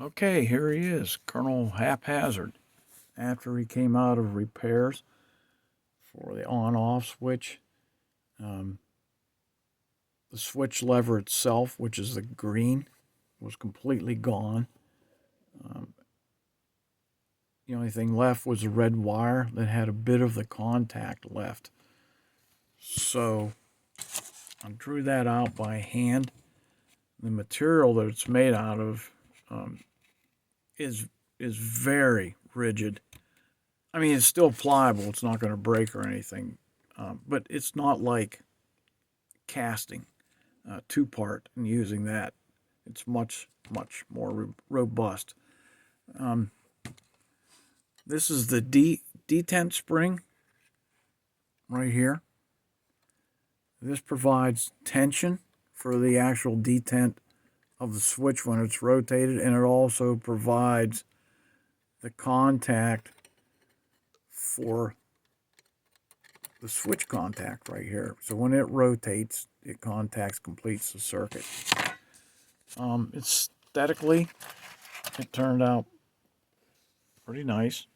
Okay, here he is, Colonel Hap Hazard. After he came out of repairs for the on-off switch, um, the switch lever itself, which is the green, was completely gone. Um, the only thing left was a red wire that had a bit of the contact left. So I drew that out by hand. The material that it's made out of um, is is very rigid. I mean, it's still pliable. It's not going to break or anything, but it's not like casting two-part and using that. It's much more robust. Um, this is the detent spring right here. This provides tension for the actual detent of the switch when it's rotated, and it also provides the contact for the switch contact right here. So when it rotates, it completes the circuit. Aesthetically, it turned out pretty nice.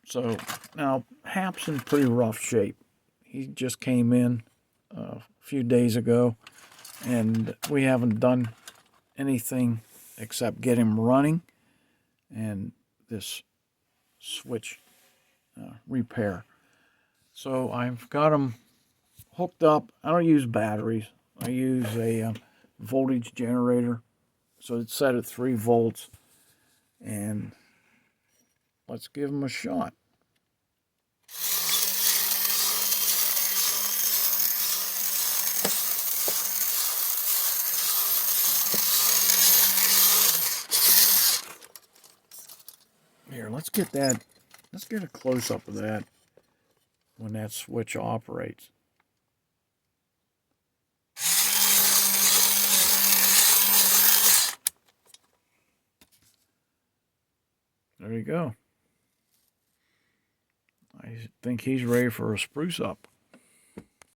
So now Hap's in pretty rough shape. He just came in a few days ago, and we haven't done anything except get him running and this switch repair. So I've got him hooked up. I don't use batteries. I use a voltage generator. So it's set at 3 volts. And let's give him a shot. Here, let's get a close-up of that when that switch operates. There you go. I think he's ready for a spruce up.